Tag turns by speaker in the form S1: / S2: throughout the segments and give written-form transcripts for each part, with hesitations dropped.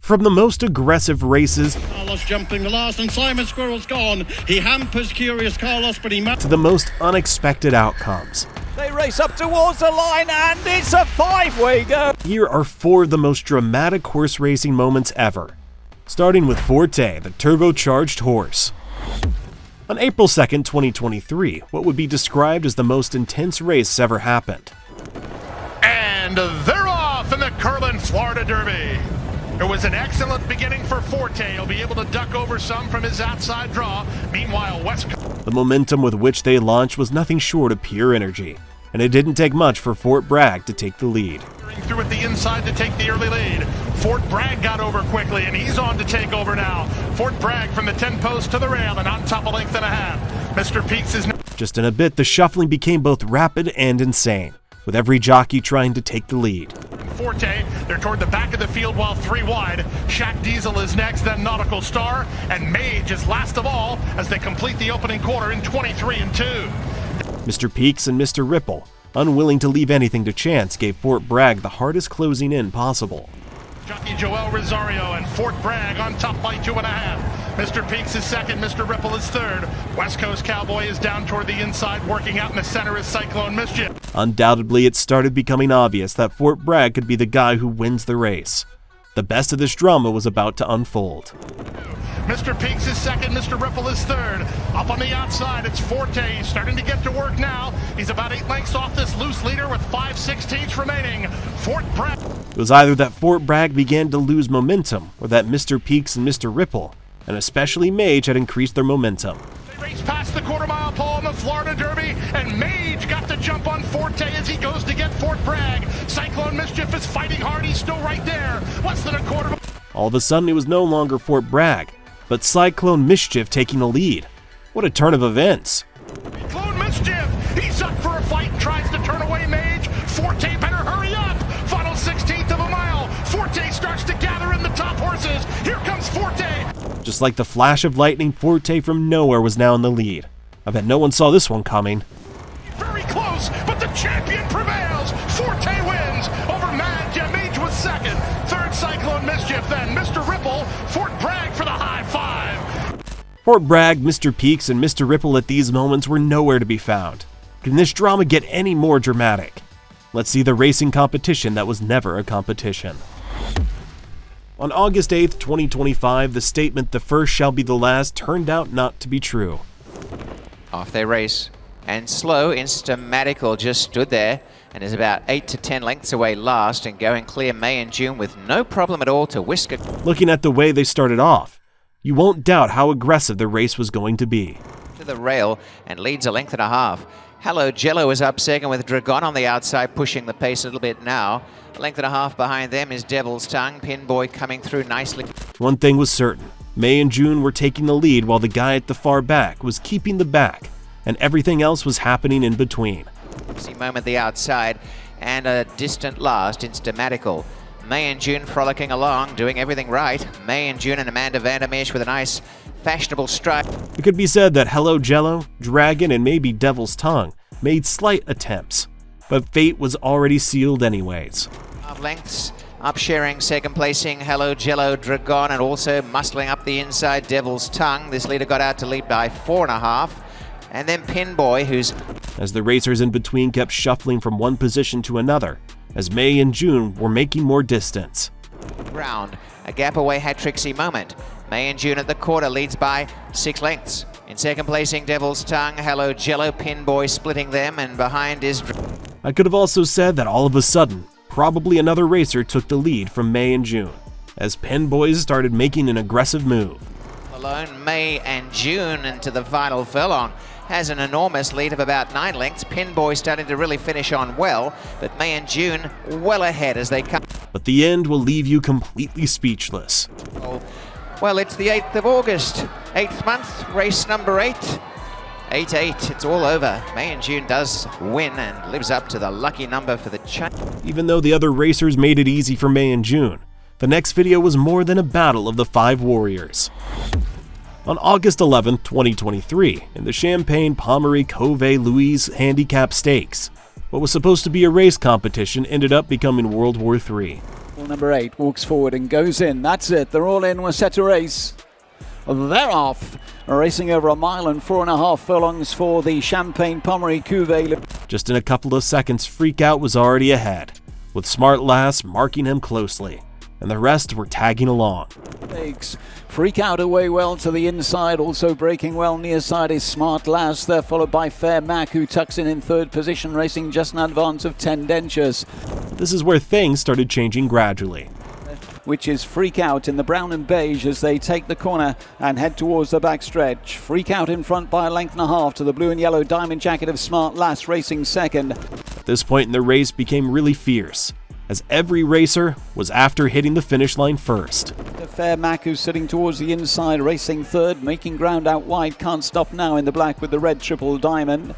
S1: From the most aggressive races
S2: Carlos jumping the last, and Simon Squirrel's gone. He hampers Curious Carlos, but he
S1: to the most unexpected outcomes.
S3: They race up towards the line, and it's a five-way go.
S1: Here are 4 of the most dramatic horse racing moments ever. Starting with Forte, the turbocharged horse. On April 2nd, 2023, what would be described as the most intense race ever happened.
S4: And they're off in the Curlin Florida Derby. It was an excellent beginning for Forte. He'll be able to duck over some from his outside draw. Meanwhile, West Coast.
S1: The momentum with which they launched was nothing short of pure energy, and it didn't take much for Fort Bragg to take the lead.
S4: Through at the inside to take the early lead. Fort Bragg got over quickly, and he's on to take over now. Fort Bragg from the 10 post to the rail and on top a length and a half. Mr. Peaks is...
S1: Just in a bit, the shuffling became both rapid and insane, with every jockey trying to take the lead.
S4: Forte, they're toward the back of the field while 3 wide. Shaq Diesel is next, then Nautical Star, and Mage is last of all as they complete the opening quarter in 23-2.
S1: Mr. Peaks and Mr. Ripple, unwilling to leave anything to chance, gave Fort Bragg the hardest closing in possible.
S4: Jockey Joel Rosario and Fort Bragg on top by 2.5. Mr. Peaks is second, Mr. Ripple is third. West Coast Cowboy is down toward the inside, working out in the center is Cyclone Mischief.
S1: Undoubtedly, it started becoming obvious that Fort Bragg could be the guy who wins the race. The best of this drama was about to unfold.
S4: Mr. Peaks is second, Mr. Ripple is third. Up on the outside, it's Forte. He's starting to get to work now. He's about 8 lengths off this loose leader with 5/16 remaining. Fort Bragg.
S1: It was either that Fort Bragg began to lose momentum, or that Mr. Peaks and Mr. Ripple, and especially Mage, had increased their momentum.
S4: They race past the quarter-mile pole in the Florida Derby, and Mage got the jump on Forte as he goes to get Fort Bragg. Cyclone Mischief is fighting hard. He's still right there. Less than a quarter.
S1: All of a sudden, it was no longer Fort Bragg, but Cyclone Mischief taking the lead. What a turn of events.
S4: Cyclone Mischief, he's up for a fight and tries to turn away Mage. Forte better hurry up. Final 16th of a mile. Forte starts to gather in the top horses. Here comes Forte.
S1: Just like the flash of lightning, Forte from nowhere was now in the lead. I bet no one saw this one coming.
S4: Very close, but the champion prevails. Forte wins over Mad Jim. Mage was second. Third, Cyclone Mischief. Then Mr. Ripple. Fort Bragg for the high five.
S1: Fort Bragg, Mr. Peaks, and Mr. Ripple at these moments were nowhere to be found. Can this drama get any more dramatic? Let's see the racing competition that was never a competition. On August 8th, 2025, the statement "the first shall be the last" turned out not to be true.
S5: Off they race, and Slow Instamatical just stood there and is about 8 to 10 lengths away last and going clear May and June with no problem at all to whisk it.
S1: Looking at the way they started off, you won't doubt how aggressive the race was going to be.
S5: To the rail and leads a length and a half. Hello Jello is up second with Dragon on the outside pushing the pace a little bit now. A length and a half behind them is Devil's Tongue. Pinboy coming through nicely.
S1: One thing was certain. May and June were taking the lead while the guy at the far back was keeping the back, and everything else was happening in between.
S5: See moment the outside and a distant last Instamatical. May and June frolicking along, doing everything right. May and June and Amanda Vandermeer with a nice fashionable strike.
S1: It could be said that Hello Jello, Dragon, and maybe Devil's Tongue made slight attempts, but fate was already sealed anyways.
S5: Half lengths up sharing second placing Hello Jello, Dragon, and also muscling up the inside Devil's Tongue. This leader got out to lead by 4.5. And then Pinboy, who's...
S1: As the racers in between kept shuffling from one position to another, as May and June were making more distance.
S5: Ground, a gap away had Trixie Moment. May and June at the quarter leads by 6 lengths. In second placing Devil's Tongue, Hello Jello, Pinboy splitting them, and behind is...
S1: I could have also said that all of a sudden, probably another racer took the lead from May and June, as Pinboys started making an aggressive move.
S5: Alone, May and June into the final furlong. Has an enormous lead of about 9 lengths. Pinboy starting to really finish on well, but May and June well ahead as they come.
S1: But the end will leave you completely speechless.
S5: Well, it's the 8th of August, 8th month, race number 8. 8-8, it's all over. May and June does win and lives up to the lucky number for the chain.
S1: Even though the other racers made it easy for May and June, the next video was more than a battle of the 5 warriors. On August 11, 2023, in the Champagne Pommery Cove Louise Handicap Stakes, what was supposed to be a race competition ended up becoming World War III.
S3: Number 8 walks forward and goes in. That's it. They're all in. We're set to race. They're off. Racing over 1 mile and 4.5 furlongs for the Champagne Pommery Cuvée.
S1: Just in a couple of seconds, Freak Out was already ahead, with Smart Lass marking him closely, and the rest were tagging along.
S3: Freak Out away well to the inside, also breaking well near side is Smart Lass. They're followed by Fair Mac, who tucks in third position, racing just in advance of Tendentious.
S1: This is where things started changing gradually,
S3: which is Freak Out in the brown and beige as they take the corner and head towards the backstretch. Freak Out in front by 1.5 lengths to the blue and yellow diamond jacket of Smart Lass, racing second.
S1: At this point in the race became really fierce, as every racer was after hitting the finish line first.
S3: The Fair Mac, who's sitting towards the inside, racing third, making ground out wide. Can't Stop Now in the black with the red triple diamond.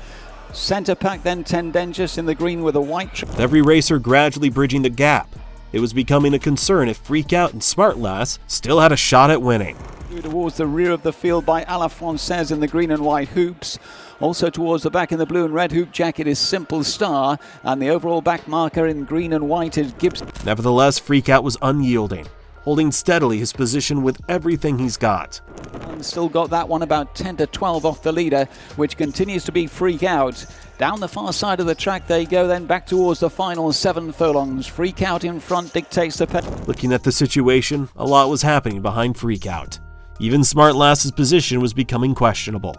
S3: Centre pack then Tendentious in the green with a white.
S1: With every racer gradually bridging the gap, it was becoming a concern if Freak Out and Smart Lass still had a shot at winning.
S3: Towards the rear of the field by A La Francaise in the green and white hoops. Also towards the back in the blue and red hoop jacket is Simple Star, and the overall back marker in green and white is Gibbs.
S1: Nevertheless, Freak Out was unyielding, holding steadily his position with everything he's got.
S3: And still got that one about 10 to 12 off the leader, which continues to be Freak Out. Down the far side of the track they go, then back towards the final 7 furlongs. Freak Out in front dictates the pace.
S1: Looking at the situation, a lot was happening behind Freak Out. Even Smart Lass's position was becoming questionable.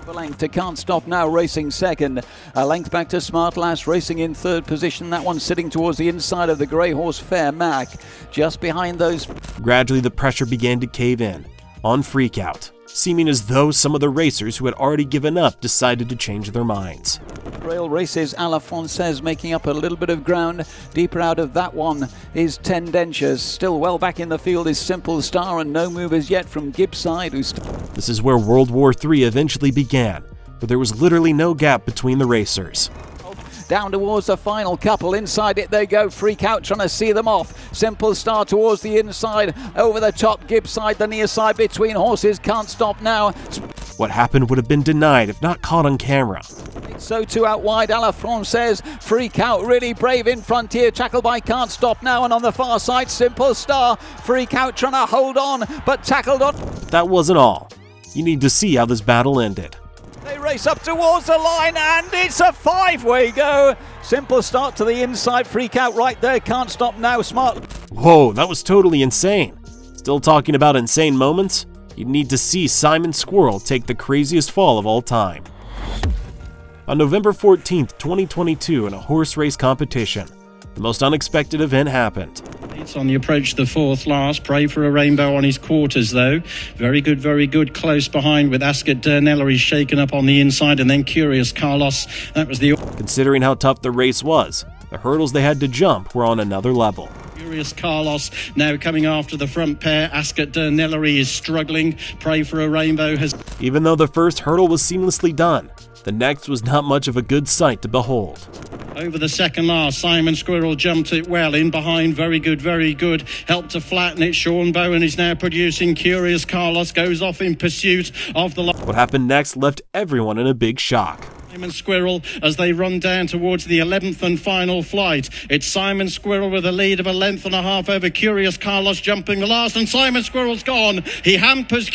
S3: A length to Can't Stop Now, racing second. A length back to Smart Lass, racing in third position. That one sitting towards the inside of the grey horse Fair Mac. Just behind those.
S1: Gradually the pressure began to cave in on Freak Out, seeming as though some of the racers who had already given up decided to change their minds.
S3: Rail races A La Francaise making up a little bit of ground. Deeper out of that one is Tendentious. Still well back in the field is Simple Star, and no move as yet from Gibbs' side.
S1: This is where World War III eventually began, where there was literally no gap between the racers.
S3: Down towards the final couple, inside it they go. Freak Out trying to see them off. Simple Star towards the inside, over the top, Gibbs side, the near side between horses. Can't Stop Now.
S1: What happened would have been denied if not caught on camera.
S3: So too out wide, A La Francaise. Freak Out really brave in front here, tackled by Can't Stop Now, and on the far side Simple Star. Freak Out trying to hold on, but tackled on.
S1: That wasn't all. You need to see how this battle ended.
S3: They race up towards the line, and it's a 5-way go. Simple Start to the inside, Freak Out right there. Can't Stop Now, Smart.
S1: Whoa, that was totally insane. Still talking about insane moments? You'd need to see Simon Squirrel take the craziest fall of all time. On November 14th, 2022, in a horse race competition, the most unexpected event happened.
S2: It's on the approach to the 4th last. Pray for a Rainbow on his quarters, though. Very good. Close behind with Ascot Dernella. He's shaken up on the inside, and then Curious Carlos. That was the...
S1: Considering how tough the race was, the hurdles they had to jump were on another level.
S2: Curious Carlos now coming after the front pair. Ascot Dernella is struggling. Pray for a Rainbow has...
S1: Even though the first hurdle was seamlessly done, the next was not much of a good sight to behold.
S2: Over the second last, Simon Squirrel jumped it well in behind. Very good. Helped to flatten it. Sean Bowen is now producing. Curious Carlos goes off in pursuit of the...
S1: What happened next left everyone in a big shock.
S2: Simon Squirrel as they run down towards the 11th and final flight. It's Simon Squirrel with a lead of 1.5 lengths over Curious Carlos jumping the last, and Simon Squirrel's gone. He hampers